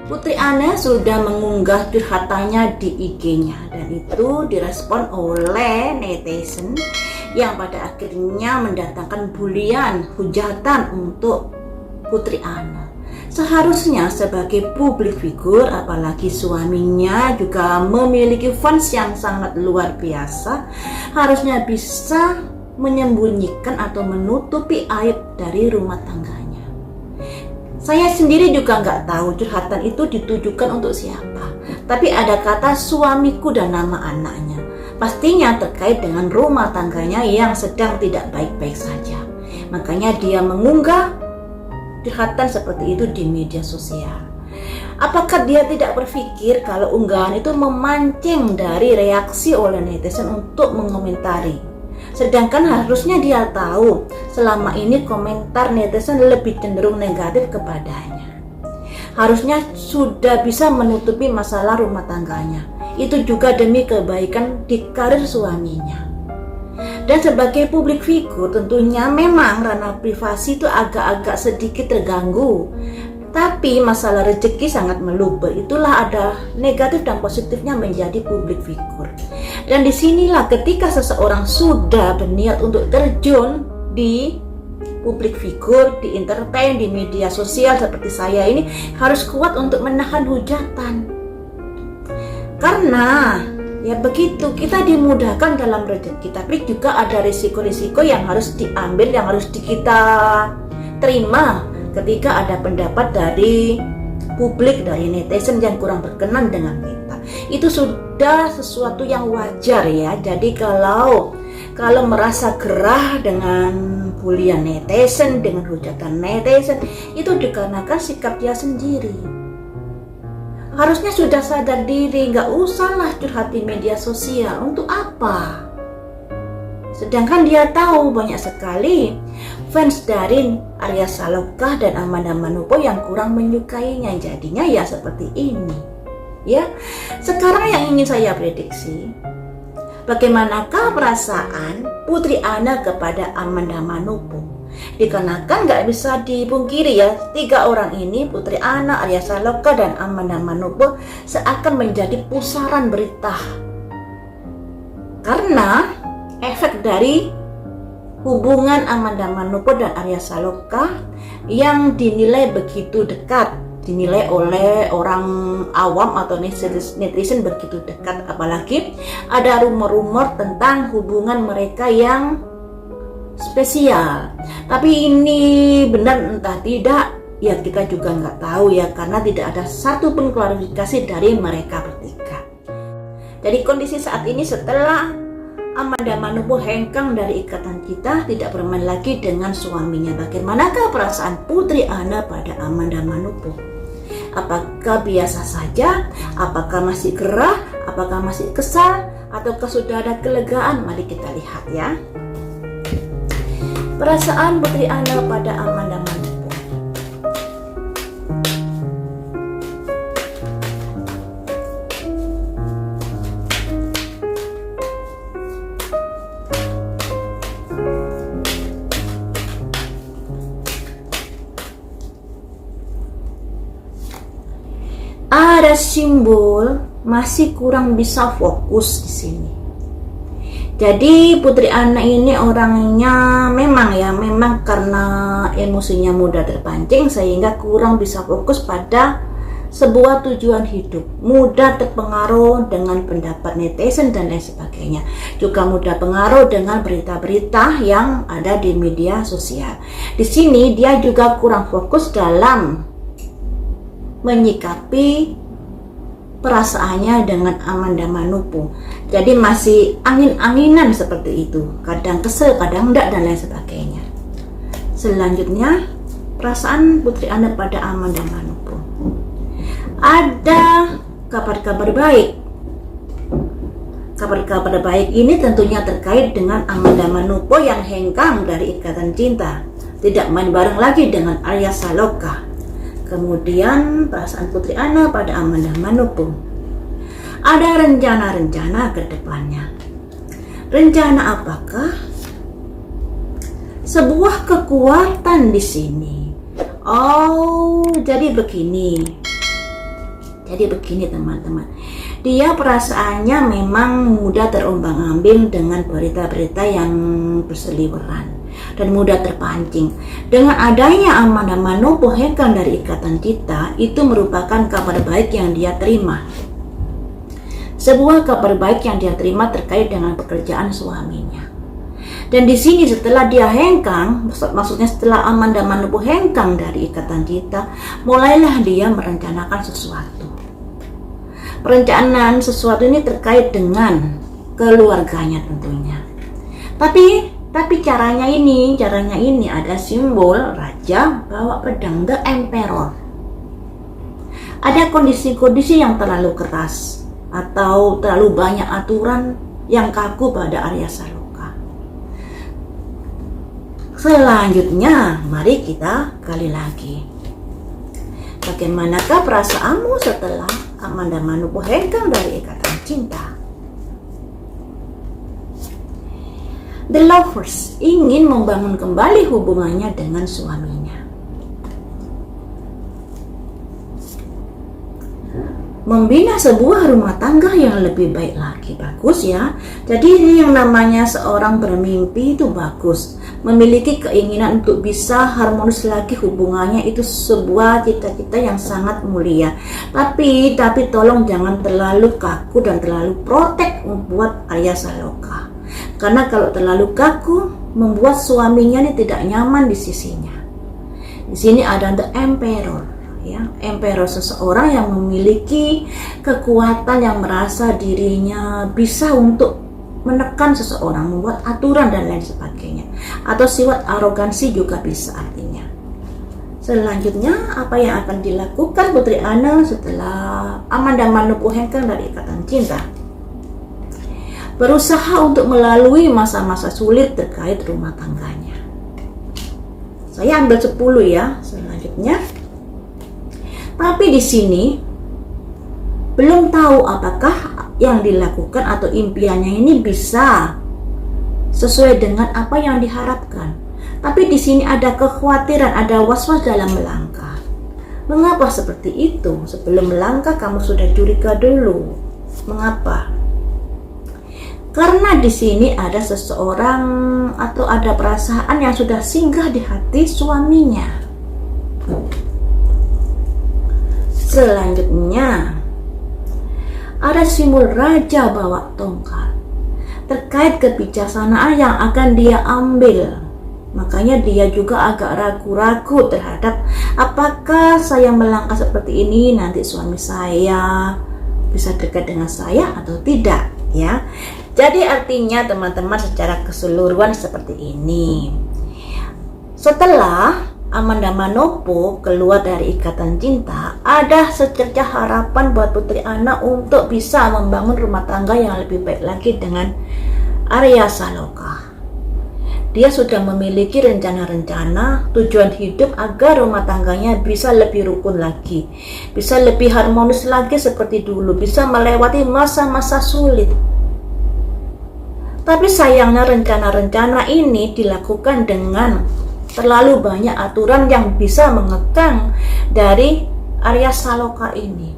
Putri Ana sudah mengunggah curhatannya di IG-nya dan itu direspon oleh netizen yang pada akhirnya mendatangkan bulian, hujatan untuk Putri Ana. Seharusnya sebagai publik figur, apalagi suaminya juga memiliki fans yang sangat luar biasa, harusnya bisa menyembunyikan atau menutupi aib dari rumah tangganya. Saya sendiri juga nggak tahu curhatan itu ditujukan untuk siapa. Tapi ada kata suamiku dan nama anaknya. Pastinya terkait dengan rumah tangganya yang sedang tidak baik-baik saja. Makanya dia mengunggah curhatan seperti itu di media sosial. Apakah dia tidak berpikir kalau unggahan itu memancing dari reaksi oleh netizen untuk mengomentari? Sedangkan harusnya dia tahu selama ini komentar netizen lebih cenderung negatif kepadanya. Harusnya sudah bisa menutupi masalah rumah tangganya. Itu juga demi kebaikan di karir suaminya. Dan sebagai publik figur tentunya memang ranah privasi itu agak-agak sedikit terganggu. Tapi masalah rezeki sangat meluber. Itulah ada negatif dan positifnya menjadi publik figur. Dan disinilah ketika seseorang sudah berniat untuk terjun di publik figur, di entertain, di media sosial seperti saya ini, harus kuat untuk menahan hujatan. Karena ya begitu, kita dimudahkan dalam rezeki, tapi juga ada risiko-risiko yang harus diambil, yang harus kita terima ketika ada pendapat dari publik, dari netizen yang kurang berkenan dengan kita. Itu sudah sesuatu yang wajar ya. Jadi kalau merasa gerah dengan bulian netizen, dengan hujatan netizen, itu dikarenakan sikap dia sendiri. Harusnya sudah sadar diri, nggak usahlah curhat di media sosial. Untuk apa? Sedangkan dia tahu banyak sekali fans dari Arya Saloka dan Amanda Manopo yang kurang menyukainya. Jadinya ya seperti ini. Ya, sekarang yang ingin saya prediksi, bagaimanakah perasaan Putri Ana kepada Amanda Manopo? Dikarenakan nggak bisa dipungkiri ya, tiga orang ini, Putri Ana, Arya Saloka, dan Amanda Manopo, seakan menjadi pusaran berita. Karena efek dari hubungan Amanda Manopo dan Arya Saloka yang dinilai begitu dekat, dinilai oleh orang awam atau netizen begitu dekat, apalagi ada rumor-rumor tentang hubungan mereka yang spesial. Tapi ini benar entah tidak, ya kita juga nggak tahu ya, karena tidak ada satupun klarifikasi dari mereka bertiga. Jadi kondisi saat ini setelah Amanda Manopo hengkang dari ikatan cinta, tidak bermain lagi dengan suaminya, bagaimanakah perasaan Putri Ana pada Amanda Manopo? Apakah biasa saja? Apakah masih gerah? Apakah masih kesal? Ataukah sudah ada kelegaan? Mari kita lihat ya. Perasaan Putri Ana pada Amanda Manopo. Ada simbol masih kurang bisa fokus di sini. Jadi Putri Ana ini orangnya memang karena emosinya mudah terpancing sehingga kurang bisa fokus pada sebuah tujuan hidup, mudah terpengaruh dengan pendapat netizen dan lain sebagainya, juga mudah pengaruh dengan berita-berita yang ada di media sosial. Di sini dia juga kurang fokus dalam menyikapi perasaannya dengan Amanda Manopo. Jadi masih angin-anginan seperti itu, kadang kesel, kadang enggak dan lain sebagainya. Selanjutnya perasaan Putri Ana pada Amanda Manopo. Ada kabar-kabar baik. Kabar-kabar baik ini tentunya terkait dengan Amanda Manopo yang hengkang dari ikatan cinta, tidak main bareng lagi dengan Arya Saloka. Kemudian perasaan Putri Ana pada Amanda Manopo. Ada rencana-rencana ke depannya. Rencana apakah? Sebuah kekuatan di sini. Oh, jadi begini. Jadi begini teman-teman, dia perasaannya memang mudah terombang-ambing dengan berita-berita yang berseliweran dan mudah terpancing. Dengan adanya amanah manopo hengkang dari ikatan cita, itu merupakan kabar baik yang dia terima. Sebuah kabar baik yang dia terima terkait dengan pekerjaan suaminya. Dan di sini setelah dia hengkang, maksudnya setelah amanah manopo hengkang dari ikatan cita, mulailah dia merencanakan sesuatu. Perencanaan sesuatu ini terkait dengan keluarganya tentunya. Tapi caranya ini ada simbol raja bawa pedang, the emperor. Ada kondisi-kondisi yang terlalu keras atau terlalu banyak aturan yang kaku pada Arya Saloka. Selanjutnya, mari kita gali lagi. Bagaimanakah perasaanmu setelah amanah manopo hengkang dari ikatan cinta? The lovers ingin membangun kembali hubungannya dengan suaminya. Membina sebuah rumah tangga yang lebih baik lagi, bagus ya. Jadi yang namanya seorang bermimpi itu bagus. Memiliki keinginan untuk bisa harmonis lagi hubungannya itu sebuah cita-cita yang sangat mulia. Tapi tolong jangan terlalu kaku dan terlalu protek membuat Arya Saloka. Karena kalau terlalu kaku membuat suaminya ini tidak nyaman di sisinya. Di sini ada the emperor, ya. Emperor seseorang yang memiliki kekuatan, yang merasa dirinya bisa untuk menekan seseorang, membuat aturan dan lain sebagainya. Atau sifat arogansi juga bisa artinya. Selanjutnya, apa yang akan dilakukan Putri Ana setelah amanah manopo hengkang dari ikatan cinta? Berusaha untuk melalui masa-masa sulit terkait rumah tangganya. Saya ambil 10 ya, selanjutnya. Tapi di sini belum tahu apakah yang dilakukan atau impiannya ini bisa sesuai dengan apa yang diharapkan. Tapi di sini ada kekhawatiran, ada was-was dalam melangkah. Mengapa seperti itu? Sebelum melangkah kamu sudah curiga dulu. Mengapa? Karena di sini ada seseorang atau ada perasaan yang sudah singgah di hati suaminya. Selanjutnya, ada simbol raja bawa tongkat terkait kebijaksanaan yang akan dia ambil. Makanya dia juga agak ragu-ragu terhadap apakah saya melangkah seperti ini nanti suami saya bisa dekat dengan saya atau tidak, ya. Jadi artinya teman-teman secara keseluruhan seperti ini. Setelah amanah manopo keluar dari ikatan cinta, ada secercah harapan buat Putri Ana untuk bisa membangun rumah tangga yang lebih baik lagi dengan Arya Saloka. Dia sudah memiliki rencana-rencana tujuan hidup agar rumah tangganya bisa lebih rukun lagi, bisa lebih harmonis lagi seperti dulu, bisa melewati masa-masa sulit. Tapi sayangnya rencana-rencana ini dilakukan dengan terlalu banyak aturan yang bisa mengekang dari Arya Saloka ini,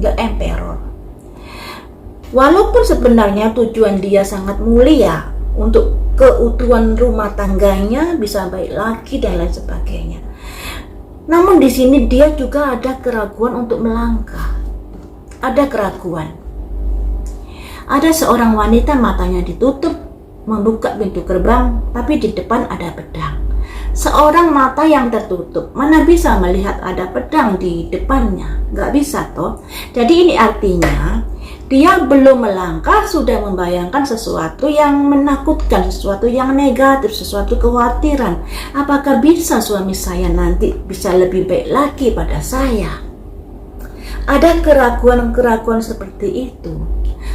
the emperor. Walaupun sebenarnya tujuan dia sangat mulia untuk keutuhan rumah tangganya bisa baik lagi dan lain sebagainya. Namun di sini dia juga ada keraguan untuk melangkah. Ada keraguan. Ada seorang wanita matanya ditutup membuka pintu gerbang, tapi di depan ada pedang. Seorang mata yang tertutup, mana bisa melihat ada pedang di depannya? Nggak bisa toh. Jadi ini artinya dia belum melangkah sudah membayangkan sesuatu yang menakutkan, sesuatu yang negatif, sesuatu kekhawatiran. Apakah bisa suami saya nanti bisa lebih baik lagi pada saya? Ada keraguan-keraguan seperti itu.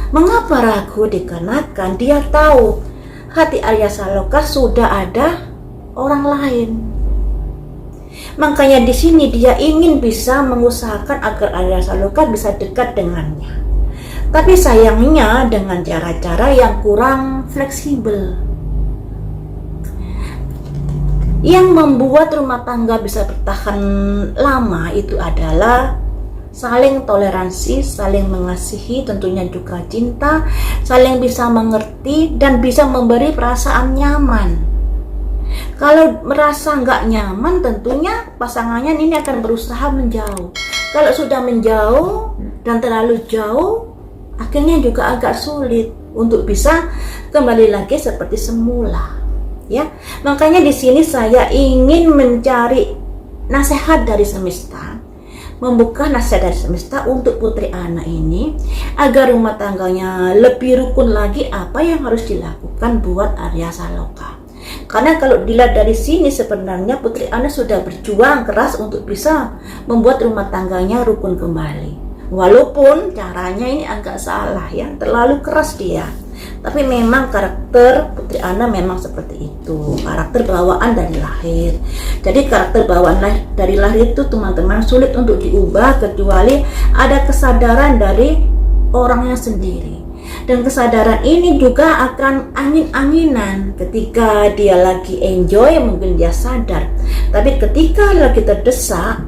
Mengapa ragu? Dikarenakan dia tahu hati Arya Saloka sudah ada orang lain. Makanya di sini dia ingin bisa mengusahakan agar Arya Saloka bisa dekat dengannya. Tapi sayangnya dengan cara-cara yang kurang fleksibel. Yang membuat rumah tangga bisa bertahan lama itu adalah saling toleransi, saling mengasihi, tentunya juga cinta, saling bisa mengerti dan bisa memberi perasaan nyaman. Kalau merasa nggak nyaman, tentunya pasangannya ini akan berusaha menjauh. Kalau sudah menjauh dan terlalu jauh, akhirnya juga agak sulit untuk bisa kembali lagi seperti semula. Ya, makanya di sini saya ingin mencari nasihat dari semesta, membuka nasihat dari semesta untuk Putri Ana ini agar rumah tangganya lebih rukun lagi. Apa yang harus dilakukan buat Arya Saloka? Karena kalau dilihat dari sini sebenarnya Putri Ana sudah berjuang keras untuk bisa membuat rumah tangganya rukun kembali. Walaupun caranya ini agak salah ya, terlalu keras dia. Tapi memang karakter Putri Ana memang seperti itu, karakter bawaan dari lahir. Jadi karakter bawaan dari lahir itu teman-teman sulit untuk diubah kecuali ada kesadaran dari orangnya sendiri. Dan kesadaran ini juga akan angin-anginan ketika dia lagi enjoy, mungkin dia sadar. Tapi ketika lagi terdesak,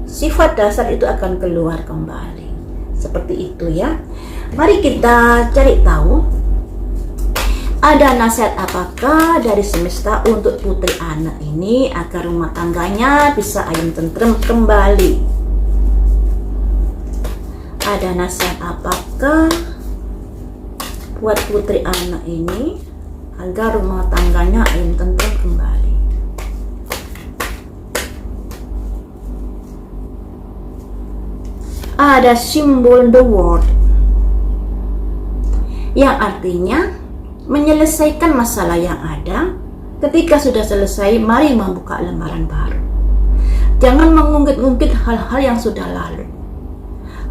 sifat dasar itu akan keluar kembali. Seperti itu ya. Mari kita cari tahu ada nasihat apakah dari semesta untuk Putri Ana ini agar rumah tangganya bisa ayem tentrem kembali. Ada nasihat apakah buat Putri Ana ini agar rumah tangganya ayem tentrem kembali. Ada simbol the world yang artinya menyelesaikan masalah yang ada. Ketika sudah selesai, mari membuka lembaran baru. Jangan mengungkit-ungkit hal-hal yang sudah lalu.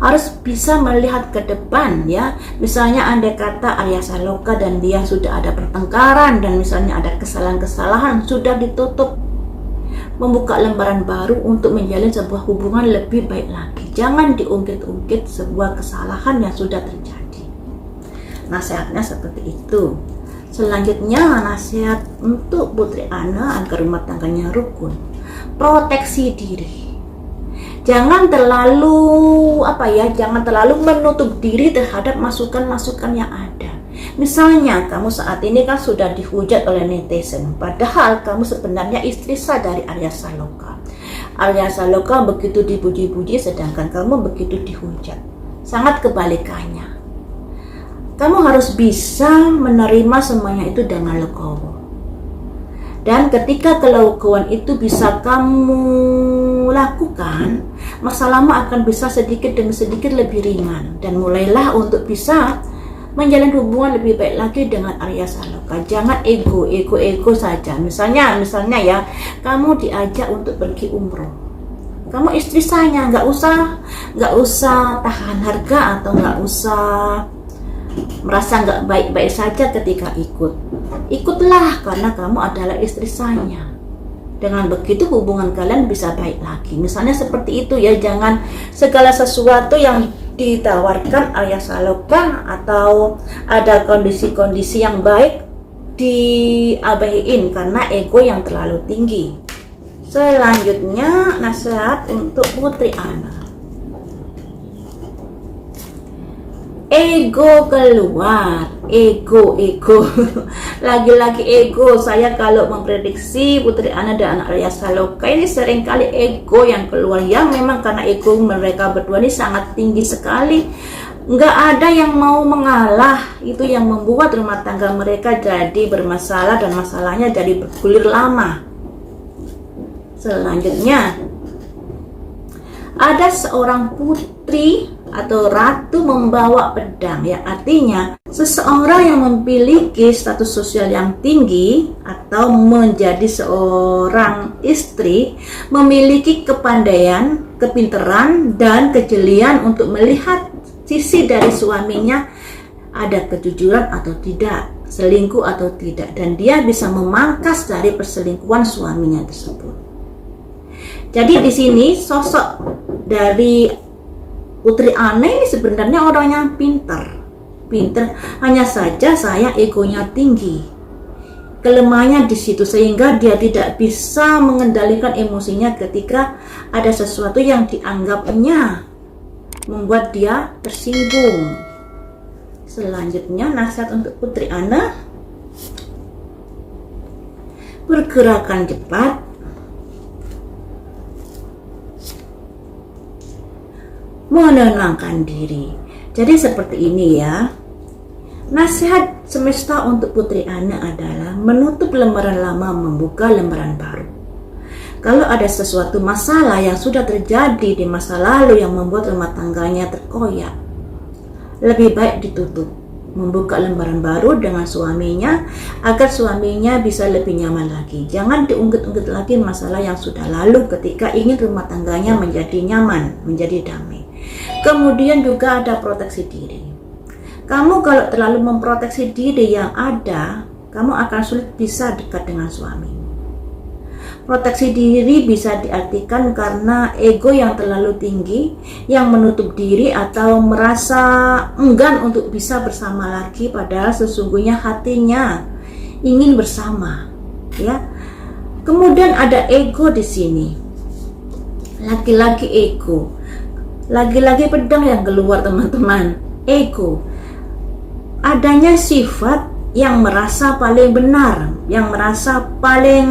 Harus bisa melihat ke depan ya. Misalnya andai kata Arya Saloka dan dia sudah ada pertengkaran dan misalnya ada kesalahan-kesalahan, sudah ditutup. Membuka lembaran baru untuk menjalin sebuah hubungan lebih baik lagi. Jangan diungkit-ungkit sebuah kesalahan yang sudah terjadi. Nasihatnya seperti itu. Selanjutnya nasihat untuk Putri Ana agar rumah tangganya rukun. Proteksi diri. Jangan terlalu jangan terlalu menutup diri terhadap masukan-masukan yang ada. Misalnya kamu saat ini kan sudah dihujat oleh netizen, padahal kamu sebenarnya istri sah dari Arya Saloka. Arya Saloka begitu dipuji-puji sedangkan kamu begitu dihujat. Sangat kebalikannya. Kamu harus bisa menerima semuanya itu dengan legowo. Dan ketika kelegoan itu bisa kamu lakukan, masalahmu akan bisa sedikit demi sedikit lebih ringan. Dan mulailah untuk bisa menjalin hubungan lebih baik lagi dengan Arya Saloka. Jangan ego saja. Misalnya ya, kamu diajak untuk pergi umroh. Kamu istri saya, nggak usah tahan harga atau nggak usah merasa nggak baik-baik saja ketika ikutlah karena kamu adalah istri saya. Dengan begitu hubungan kalian bisa baik lagi. Misalnya seperti itu ya. Jangan segala sesuatu yang ditawarkan Arya Saloka atau ada kondisi-kondisi yang baik diabaikan karena ego yang terlalu tinggi. Selanjutnya nasihat untuk Putri Ana. Ego keluar, ego lagi-lagi ego. Saya kalau memprediksi Putri Ana dan Arya Saloka ini seringkali ego yang keluar, yang memang karena ego mereka berdua ini sangat tinggi sekali. Nggak ada yang mau mengalah, itu yang membuat rumah tangga mereka jadi bermasalah dan masalahnya jadi bergulir lama. Selanjutnya ada seorang putri atau ratu membawa pedang, yang artinya seseorang yang memiliki status sosial yang tinggi atau menjadi seorang istri memiliki kepandaian, kepintaran dan kejelian untuk melihat sisi dari suaminya, ada kejujuran atau tidak, selingkuh atau tidak, dan dia bisa memangkas dari perselingkuhan suaminya tersebut. Jadi di sini sosok dari Putri Ana ini sebenarnya orang yang pintar, hanya saja saya egonya tinggi. Kelemahannya di situ sehingga dia tidak bisa mengendalikan emosinya ketika ada sesuatu yang dianggapnya membuat dia tersinggung. Selanjutnya nasihat untuk Putri Ana, pergerakan cepat, menenangkan diri. Jadi seperti ini ya. Nasihat semesta untuk Putri Ana adalah menutup lembaran lama, membuka lembaran baru. Kalau ada sesuatu masalah yang sudah terjadi di masa lalu yang membuat rumah tangganya terkoyak, lebih baik ditutup, membuka lembaran baru dengan suaminya agar suaminya bisa lebih nyaman lagi. Jangan diungkit-ungkit lagi masalah yang sudah lalu ketika ingin rumah tangganya menjadi nyaman, menjadi damai. Kemudian juga ada proteksi diri. Kamu kalau terlalu memproteksi diri yang ada, kamu akan sulit bisa dekat dengan suami. Proteksi diri bisa diartikan karena ego yang terlalu tinggi, yang menutup diri atau merasa enggan untuk bisa bersama lagi, padahal sesungguhnya hatinya ingin bersama, ya. Kemudian ada ego di sini. Lagi-lagi ego. Lagi-lagi pedang yang keluar, teman-teman. Ego. Adanya sifat yang merasa paling benar, yang merasa paling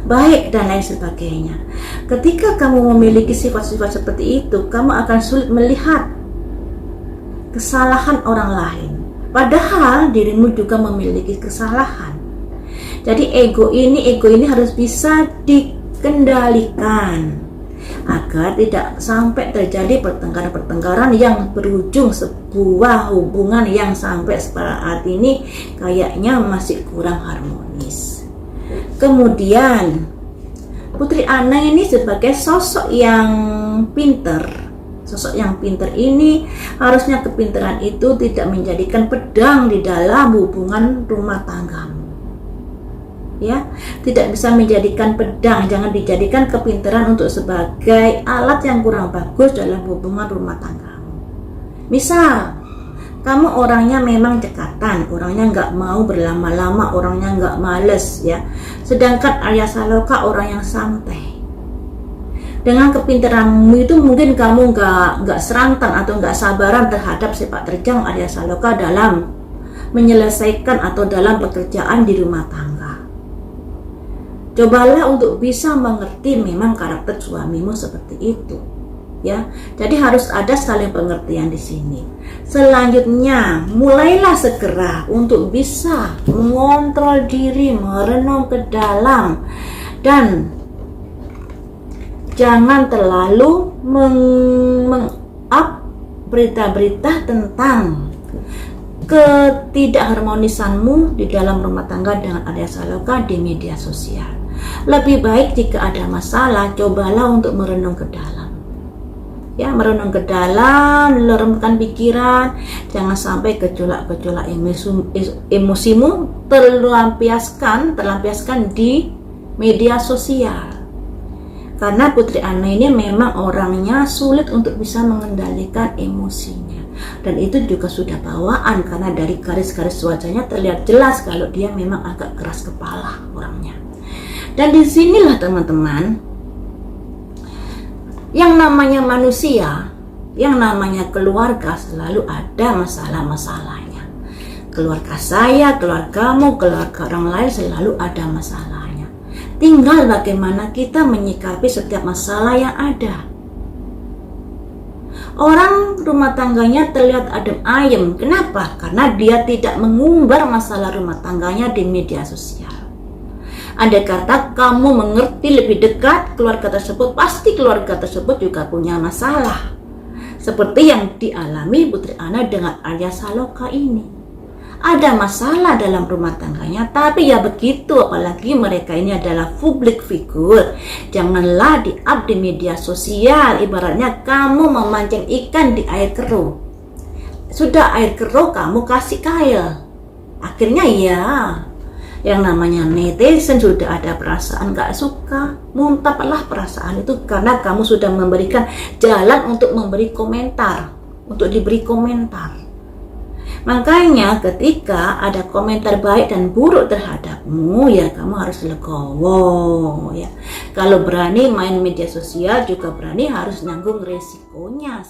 baik dan lain sebagainya. Ketika kamu memiliki sifat-sifat seperti itu, kamu akan sulit melihat kesalahan orang lain, padahal dirimu juga memiliki kesalahan. Jadi ego ini harus bisa dikendalikan agar tidak sampai terjadi pertengkaran-pertengkaran yang berujung sebuah hubungan yang sampai saat ini kayaknya masih kurang harmonis. Kemudian Putri Ana ini sebagai sosok yang pinter. Sosok yang pinter ini harusnya kepintaran itu tidak menjadikan pedang di dalam hubungan rumah tanggamu. Ya, tidak bisa menjadikan pedang, jangan dijadikan kepintaran untuk sebagai alat yang kurang bagus dalam hubungan rumah tanggamu. Misal kamu orangnya memang cekatan, orangnya nggak mau berlama-lama, orangnya nggak males ya. Sedangkan Arya Saloka orang yang santai. Dengan kepintaranmu itu mungkin kamu nggak serantan atau nggak sabaran terhadap sepak terjang Arya Saloka dalam menyelesaikan atau dalam pekerjaan di rumah tangga. Cobalah untuk bisa mengerti memang karakter suamimu seperti itu. Ya, jadi harus ada saling pengertian di sini. Selanjutnya, mulailah segera untuk bisa mengontrol diri, merenung ke dalam, dan jangan terlalu meng-up berita-berita tentang ketidakharmonisanmu di dalam rumah tangga dengan Arya Saloka di media sosial. Lebih baik jika ada masalah, cobalah untuk merenung ke dalam. Ya, merenung ke dalam, lembutkan pikiran, jangan sampai gejolak-gejolak emosimu terlampiaskan di media sosial. Karena Putri Ana ini memang orangnya sulit untuk bisa mengendalikan emosinya. Dan itu juga sudah bawaan karena dari garis-garis wajahnya terlihat jelas kalau dia memang agak keras kepala orangnya. Dan disinilah teman-teman, yang namanya manusia, yang namanya keluarga selalu ada masalah-masalahnya. Keluarga saya, keluargamu, keluarga orang lain selalu ada masalahnya. Tinggal bagaimana kita menyikapi setiap masalah yang ada. Orang rumah tangganya terlihat adem ayem. Kenapa? Karena dia tidak mengumbar masalah rumah tangganya di media sosial. Andai kata kamu mengerti lebih dekat keluarga tersebut, pasti keluarga tersebut juga punya masalah. Seperti yang dialami Putri Ana dengan Arya Saloka ini. Ada masalah dalam rumah tangganya, tapi ya begitu, apalagi mereka ini adalah public figure. Janganlah di-up di media sosial, ibaratnya kamu memancing ikan di air keruh. Sudah air keruh kamu kasih kail. Akhirnya ya, yang namanya netizen sudah ada perasaan gak suka, muntaplah perasaan itu karena kamu sudah memberikan jalan untuk memberi komentar, untuk diberi komentar. Makanya ketika ada komentar baik dan buruk terhadapmu, ya kamu harus legowo ya. Kalau berani main media sosial juga berani harus nanggung resikonya.